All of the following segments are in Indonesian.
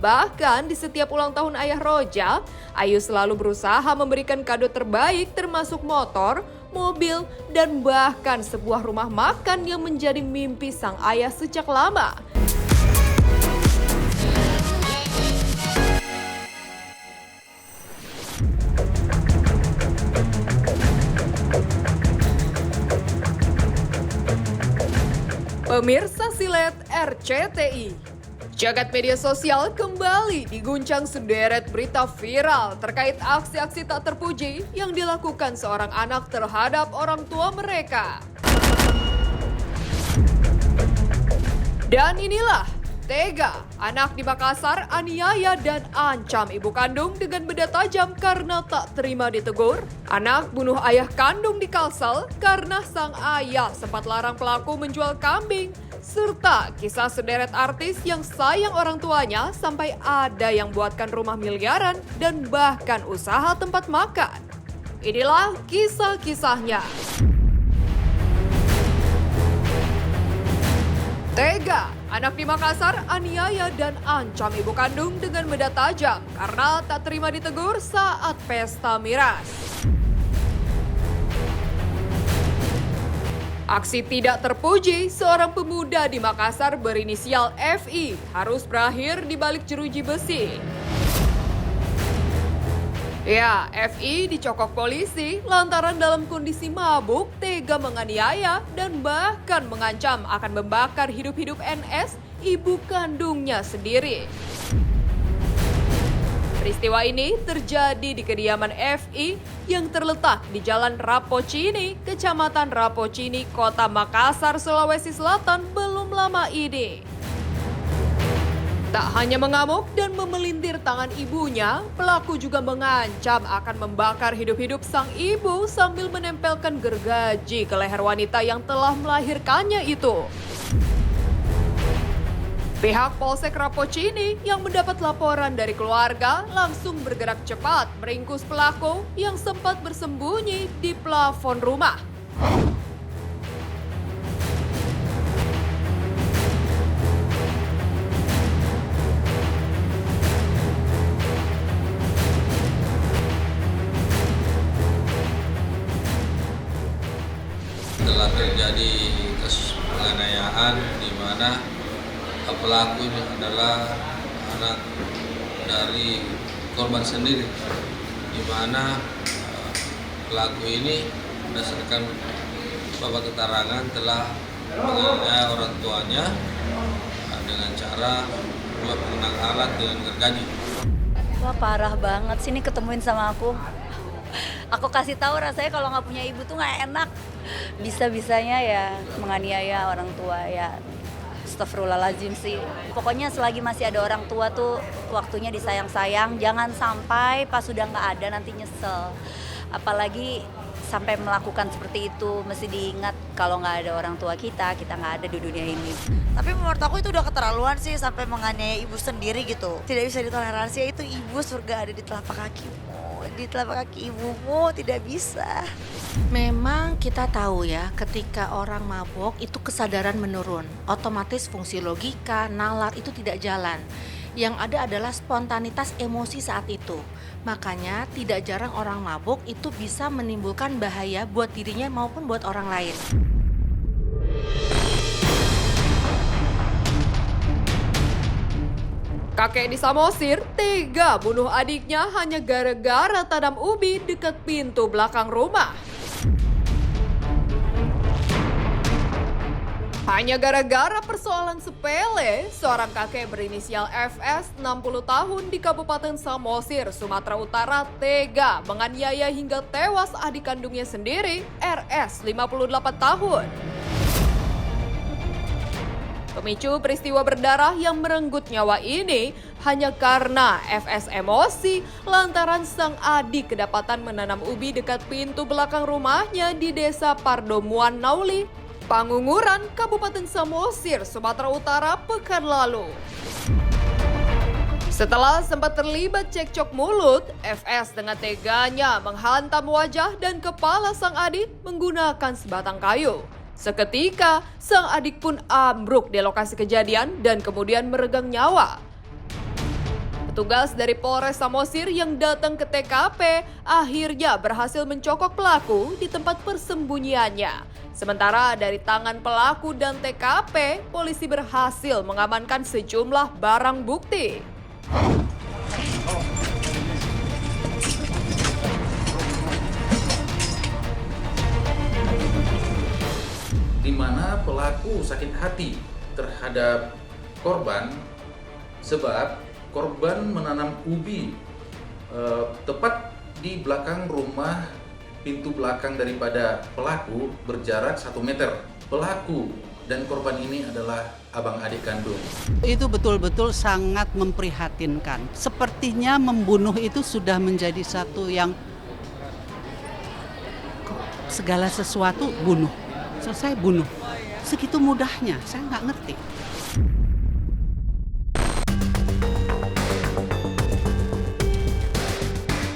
Bahkan di setiap ulang tahun ayah Roja, Ayu selalu berusaha memberikan kado terbaik termasuk motor, mobil, dan bahkan sebuah rumah makan yang menjadi mimpi sang ayah sejak lama. Pemirsa Silet RCTI. Jagat media sosial kembali diguncang sederet berita viral terkait aksi-aksi tak terpuji yang dilakukan seorang anak terhadap orang tua mereka. Dan inilah tega, anak di Makassar aniaya dan ancam ibu kandung dengan benda tajam karena tak terima ditegur. Anak bunuh ayah kandung di Kalsel karena sang ayah sempat larang pelaku menjual kambing. Serta kisah sederet artis yang sayang orang tuanya sampai ada yang buatkan rumah miliaran dan bahkan usaha tempat makan. Inilah kisah-kisahnya. Tega, anak di Makassar aniaya dan ancam ibu kandung dengan benda tajam karena tak terima ditegur saat pesta miras. Aksi tidak terpuji seorang pemuda di Makassar berinisial FI harus berakhir di balik jeruji besi. Ya, FI dicokok polisi lantaran dalam kondisi mabuk, tega menganiaya dan bahkan mengancam akan membakar hidup-hidup NS, ibu kandungnya sendiri. Peristiwa ini terjadi di kediaman FI yang terletak di Jalan Rapocini, Kecamatan Rapocini, Kota Makassar, Sulawesi Selatan belum lama ini. Tak hanya mengamuk dan memelintir tangan ibunya, pelaku juga mengancam akan membakar hidup-hidup sang ibu sambil menempelkan gergaji ke leher wanita yang telah melahirkannya itu. Pihak Polsek Rapocini yang mendapat laporan dari keluarga langsung bergerak cepat meringkus pelaku yang sempat bersembunyi di plafon rumah. Telah terjadi kasus penganiayaan di mana pelaku ini adalah anak dari korban sendiri, di mana pelaku ini berdasarkan beberapa keterangan telah menganiaya orang tuanya dengan cara dua pengenang alat dengan gergaji. Wah, parah banget sih ini ketemuin sama aku. Aku kasih tahu rasanya kalau nggak punya ibu tuh nggak enak. Bisa-bisanya ya menganiaya orang tua ya. Astagfirullahaladzim sih. Pokoknya selagi masih ada orang tua tuh waktunya disayang-sayang. Jangan sampai pas sudah nggak ada nanti nyesel. Apalagi sampai melakukan seperti itu. Mesti diingat kalau nggak ada orang tua kita nggak ada di dunia ini. Tapi menurut aku itu udah keterlaluan sih sampai menganiaya ibu sendiri gitu. Tidak bisa ditoleransi, itu ibu surga ada di telapak kakimu. Di telapak kaki ibumu tidak bisa. Memang kita tahu ya, ketika orang mabuk itu kesadaran menurun. Otomatis fungsi logika, nalar itu tidak jalan. Yang ada adalah spontanitas emosi saat itu. Makanya tidak jarang orang mabuk itu bisa menimbulkan bahaya buat dirinya maupun buat orang lain. Kakek di Samosir tega bunuh adiknya hanya gara-gara tanam ubi dekat pintu belakang rumah. Hanya gara-gara persoalan sepele, seorang kakek berinisial FS 60 tahun di Kabupaten Samosir, Sumatera Utara tega menganiaya hingga tewas adik kandungnya sendiri, RS 58 tahun. Pemicu peristiwa berdarah yang merenggut nyawa ini hanya karena FS emosi lantaran sang adik kedapatan menanam ubi dekat pintu belakang rumahnya di Desa Pardomuan Nauli, Pangunguran, Kabupaten Samosir, Sumatera Utara pekan lalu. Setelah sempat terlibat cekcok mulut, FS dengan teganya menghantam wajah dan kepala sang adik menggunakan sebatang kayu. Seketika, sang adik pun ambruk di lokasi kejadian dan kemudian meregang nyawa. Petugas dari Polres Samosir yang datang ke TKP akhirnya berhasil mencokok pelaku di tempat persembunyiannya. Sementara dari tangan pelaku dan TKP, polisi berhasil mengamankan sejumlah barang bukti. Di mana pelaku sakit hati terhadap korban sebab korban menanam ubi tepat di belakang rumah. Pintu belakang daripada pelaku berjarak 1 meter. Pelaku dan korban ini adalah abang adik kandung. Itu betul-betul sangat memprihatinkan. Sepertinya membunuh itu sudah menjadi satu yang segala sesuatu bunuh. Selesai bunuh. Segitu mudahnya, saya nggak ngerti.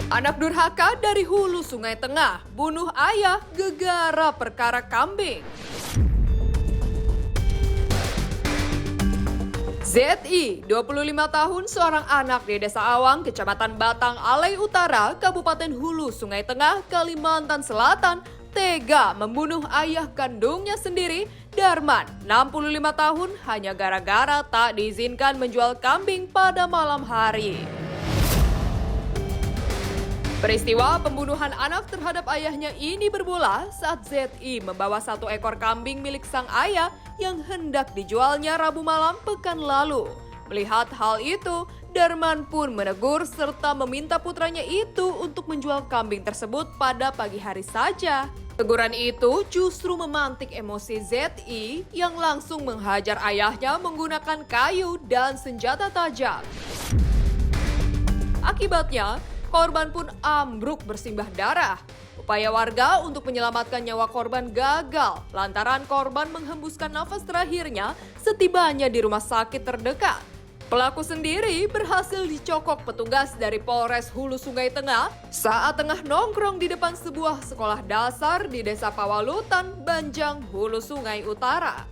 Anak durhaka dari hulu Sungai Tengah, bunuh ayah gegara perkara kambing. ZI, 25 tahun, seorang anak di Desa Awang, Kecamatan Batang Alai Utara, Kabupaten Hulu Sungai Tengah, Kalimantan Selatan, tega membunuh ayah kandungnya sendiri, Darman, 65 tahun, hanya gara-gara tak diizinkan menjual kambing pada malam hari. Peristiwa pembunuhan anak terhadap ayahnya ini bermula saat ZI membawa 1 ekor kambing milik sang ayah yang hendak dijualnya Rabu malam pekan lalu. Melihat hal itu, Darman pun menegur serta meminta putranya itu untuk menjual kambing tersebut pada pagi hari saja. Teguran itu justru memantik emosi ZI yang langsung menghajar ayahnya menggunakan kayu dan senjata tajam. Akibatnya, korban pun ambruk bersimbah darah. Upaya warga untuk menyelamatkan nyawa korban gagal lantaran korban menghembuskan nafas terakhirnya setibanya di rumah sakit terdekat. Pelaku sendiri berhasil dicokok petugas dari Polres Hulu Sungai Tengah saat tengah nongkrong di depan sebuah sekolah dasar di Desa Pawalutan, Banjang, Hulu Sungai Utara.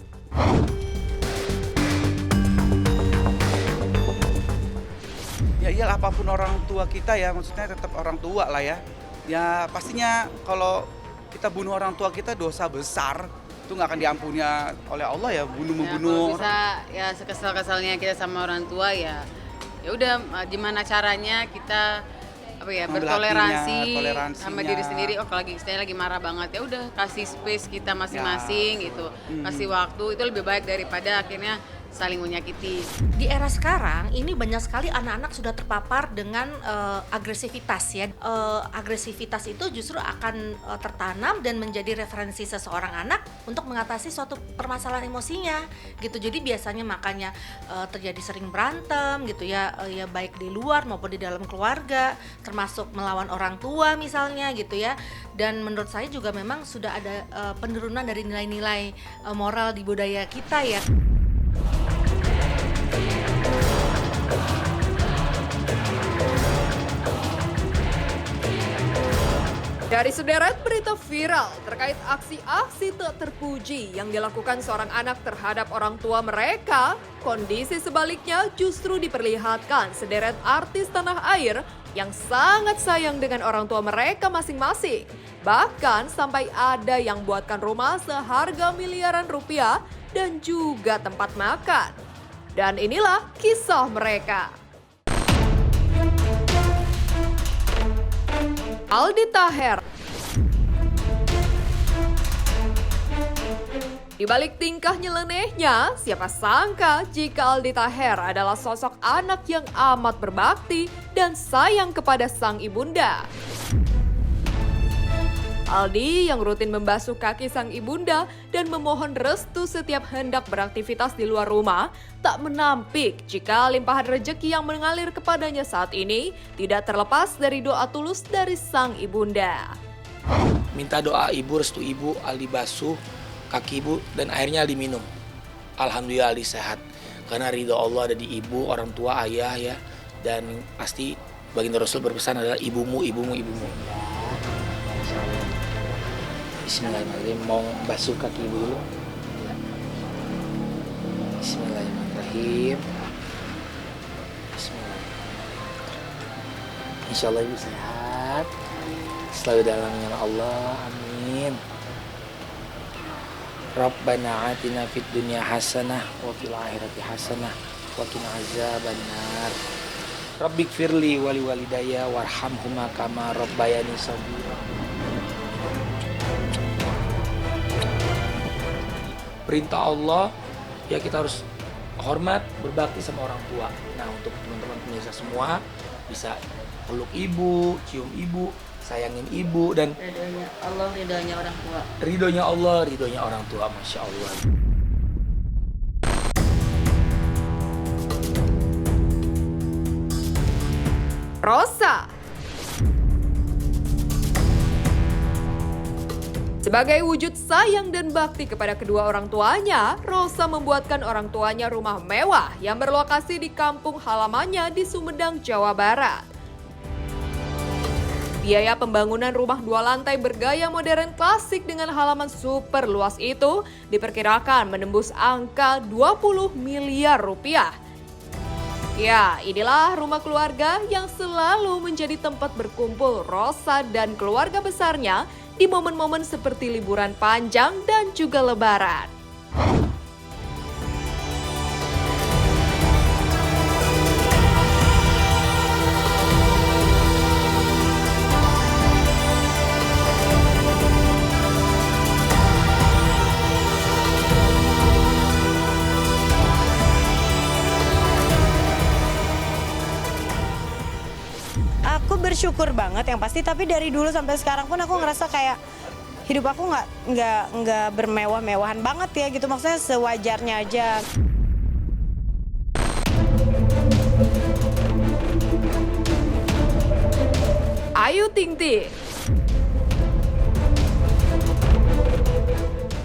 Ya iyalah, apapun orang tua kita ya, maksudnya tetap orang tua lah ya. Ya pastinya kalau kita bunuh orang tua kita dosa besar, itu nggak akan diampuni oleh Allah ya, membunuh. Kalau bisa ya sekesal-kesalnya kita sama orang tua ya udah gimana caranya kita bertoleransi sama diri sendiri. Oh kalau istilahnya lagi marah banget ya udah kasih space kita masing-masing gitu, kasih waktu, itu lebih baik daripada akhirnya saling menyakiti. Di era sekarang ini banyak sekali anak-anak sudah terpapar dengan agresivitas ya. Agresivitas itu justru akan tertanam dan menjadi referensi seseorang anak untuk mengatasi suatu permasalahan emosinya gitu. Jadi biasanya makanya terjadi sering berantem gitu ya, ya baik di luar maupun di dalam keluarga, termasuk melawan orang tua misalnya gitu ya. Dan menurut saya juga memang sudah ada penurunan dari nilai-nilai moral di budaya kita ya. Dari sederet berita viral terkait aksi-aksi tak terpuji yang dilakukan seorang anak terhadap orang tua mereka, kondisi sebaliknya justru diperlihatkan sederet artis tanah air yang sangat sayang dengan orang tua mereka masing-masing. Bahkan sampai ada yang buatkan rumah seharga miliaran rupiah dan juga tempat makan. Dan inilah kisah mereka. Aldi Taher. Di balik tingkah nyelenehnya, siapa sangka jika Aldi Taher adalah sosok anak yang amat berbakti dan sayang kepada sang ibunda. Aldi yang rutin membasuh kaki sang ibunda dan memohon restu setiap hendak beraktivitas di luar rumah, tak menampik jika limpahan rejeki yang mengalir kepadanya saat ini tidak terlepas dari doa tulus dari sang ibunda. Minta doa ibu, restu ibu, Aldi basuh kaki ibu dan airnya Aldi minum. Alhamdulillah Aldi sehat. Karena ridho Allah ada di ibu, orang tua, ayah ya. Dan pasti baginda Rasul berpesan adalah ibumu, ibumu, ibumu. Bismillahirrahmanirrahim. Mau basuh kaki ibu dulu. Bismillahirrahmanirrahim. Bismillahirrahmanirrahim. Insya Allah ibu sehat, selalu dalam lindungan Allah, amin. Rabbana atina fid dunya hasanah wa fil akhirati hasanah wa qina azabannar. Rabbighfirli wa liwalidayya warhamhuma kama rabbayani shaghira. Perintah Allah ya kita harus hormat, berbakti sama orang tua. Nah, untuk teman-teman pemirsa semua bisa peluk ibu, cium ibu, sayangin ibu, dan Ridhonya Allah, ridhonya orang tua. ridhonya Allah, ridhonya orang tua. Masya Allah. Rosa. Sebagai wujud sayang dan bakti kepada kedua orang tuanya, Rosa membuatkan orang tuanya rumah mewah yang berlokasi di kampung halamannya di Sumedang, Jawa Barat. Biaya pembangunan rumah 2 lantai bergaya modern klasik dengan halaman super luas itu diperkirakan menembus angka 20 miliar rupiah. Ya, inilah rumah keluarga yang selalu menjadi tempat berkumpul Rosa dan keluarga besarnya di momen-momen seperti liburan panjang dan juga Lebaran. Aku bersyukur banget yang pasti, tapi dari dulu sampai sekarang pun aku ngerasa kayak hidup aku nggak bermewah-mewahan banget ya gitu, maksudnya sewajarnya aja. Ayu Ting Ting.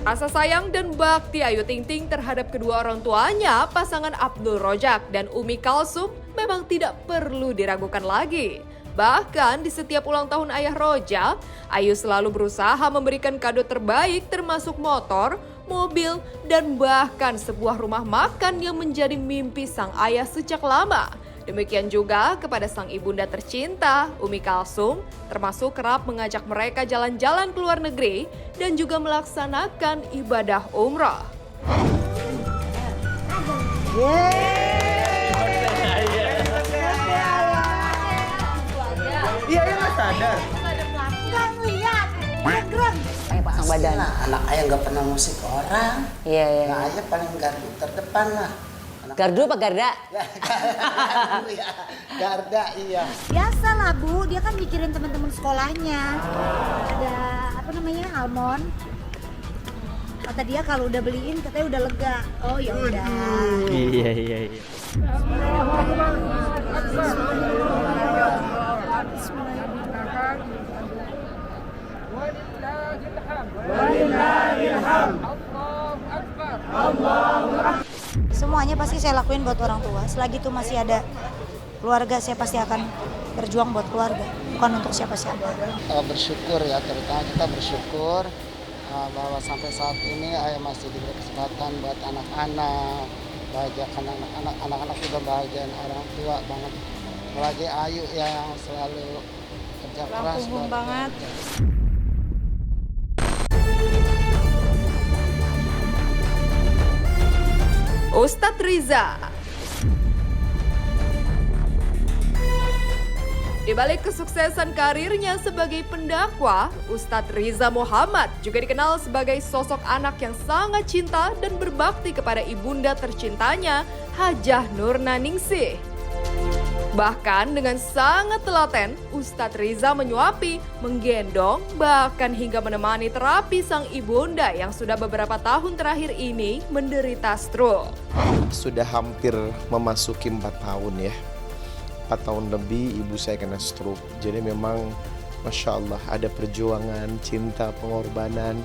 Rasa sayang dan bakti Ayu Ting Ting terhadap kedua orang tuanya, pasangan Abdul Rojak dan Umi Kalsum, memang tidak perlu diragukan lagi. Bahkan di setiap ulang tahun ayah Rojak, Ayu selalu berusaha memberikan kado terbaik termasuk motor, mobil, dan bahkan sebuah rumah makan yang menjadi mimpi sang ayah sejak lama. Demikian juga kepada sang ibunda tercinta, Umi Kalsum, termasuk kerap mengajak mereka jalan-jalan ke luar negeri dan juga melaksanakan ibadah umrah. Iya, nggak sadar. Nggak ngeliat, gerak. Pasang badan. Anak ayah nggak pernah musik orang. Iya, iya. Nah, ayah paling gardu terdepan lah. Gardu apa garda? Gardu ya, garda iya. Biasalah Bu, dia kan mikirin teman-teman sekolahnya. Ada apa namanya, almond. Kata dia kalau udah beliin katanya udah lega. Oh ya udah. Iya. Semuanya pasti saya lakuin buat orang tua. Selagi itu masih ada keluarga, saya pasti akan berjuang buat keluarga, bukan untuk siapa-siapa. Bersyukur ya, terutama kita bersyukur bahwa sampai saat ini ayah masih diberi kesempatan buat anak-anak, bahagiakan anak-anak juga bahagian orang tua banget. Apalagi Ayu yang selalu kerja keras buat banget. Ustadz Riza. Di balik kesuksesan karirnya sebagai pendakwah, Ustadz Riza Muhammad juga dikenal sebagai sosok anak yang sangat cinta dan berbakti kepada ibunda tercintanya, Hajah Nurnaningsih. Bahkan dengan sangat telaten, Ustadz Riza menyuapi, menggendong, bahkan hingga menemani terapi sang ibunda yang sudah beberapa tahun terakhir ini menderita stroke. Sudah hampir memasuki 4 tahun ya. 4 tahun lebih ibu saya kena stroke. Jadi memang Masya Allah ada perjuangan, cinta, pengorbanan,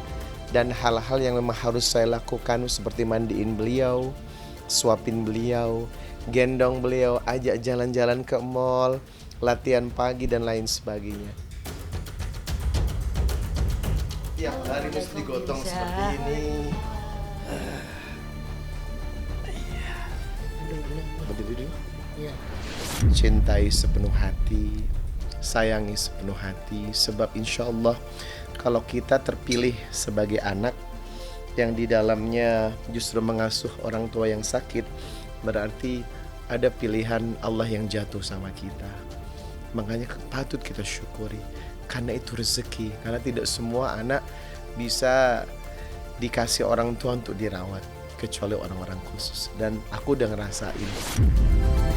dan hal-hal yang memang harus saya lakukan seperti mandiin beliau, suapin beliau, gendong beliau, ajak jalan-jalan ke mall, latihan pagi dan lain sebagainya. Tiap hari mesti digotong seperti ini. Berdiri dulu. Cintai sepenuh hati, sayangi sepenuh hati. Sebab insya Allah kalau kita terpilih sebagai anak yang di dalamnya justru mengasuh orang tua yang sakit, berarti ada pilihan Allah yang jatuh sama kita. Makanya patut kita syukuri, karena itu rezeki. Karena tidak semua anak bisa dikasih orang tua untuk dirawat, kecuali orang-orang khusus. Dan aku udah ngerasain.